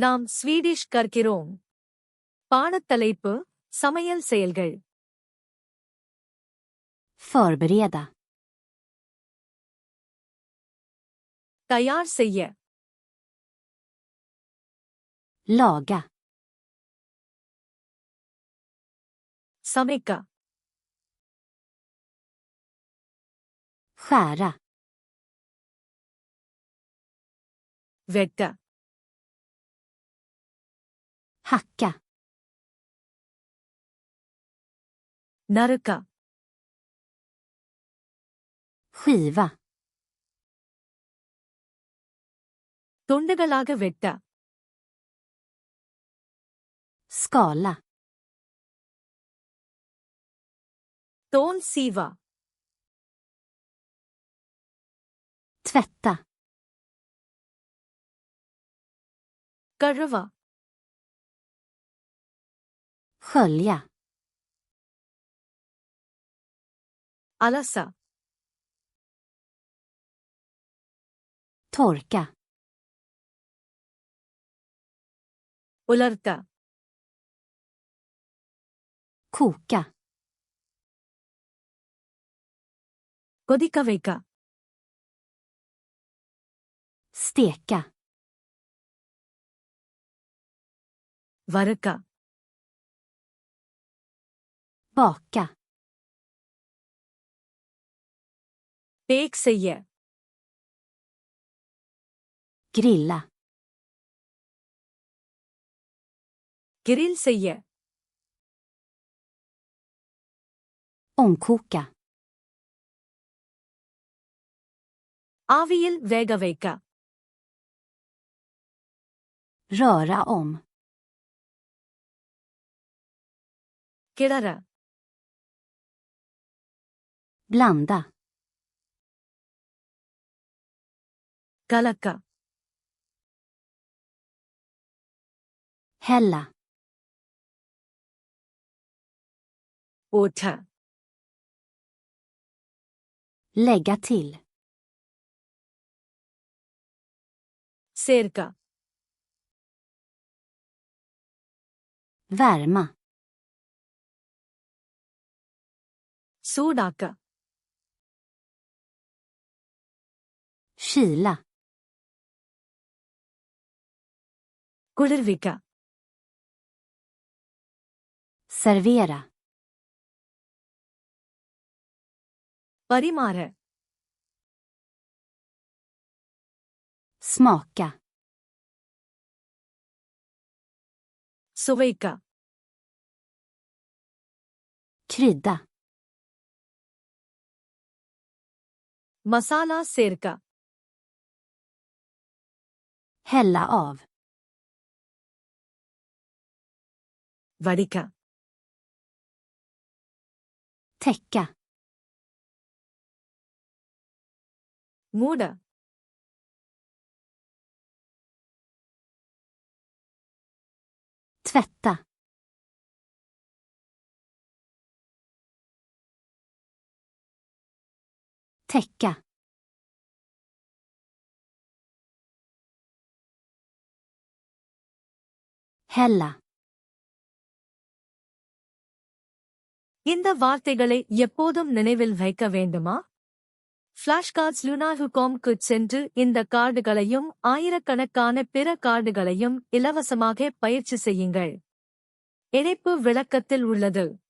நாம் ஸ்வீடிஷ் கற்கிறோம். பாடத்தலைப்பு சமையல் செயல்கள். Förbereda. தயார் செய்ய. Laga. சமைக்க. Skära. வெட்ட. Hacka. நறுக்க. Skiva. துண்டுகளாக வெட்ட. Skala. தோல் சீவ. Tvätta. கழுவ. Skölja. அலச. Torka. உலர்த்த. Koka. கொதிக்க வைக்க. Steka. வறுக்க. Baka. பேக் செய்ய. Grilla. கிரில் செய்ய. Ångkoka. ஆவியில் வேக வைக்க. Röra om. கிளற. Blanda. கலக்க. Hälla. ஊற்ற. Lägga till. சேர்க்க. Värma. சூடாக்க. Kyla. குளிர்விக்க. Servera. பரிமாற. Smaka. சுவைக்க. Krydda. மசாலா சேர்க்க. Hälla av. வடிக்க. Täcka. மூட. Tvätta. Täcka. Hälla. இந்த வார்த்தைகளை எப்போதும் நினைவில் வைக்க வேண்டுமா? ஃபிளாஷ்கார்ட்ஸ் லுனாஹுகாம்க்கு சென்று இந்த கார்டுகளையும் ஆயிரக்கணக்கான பிற கார்டுகளையும் இலவசமாக பயிற்சி செய்யுங்கள். இணைப்பு விளக்கத்தில் உள்ளது.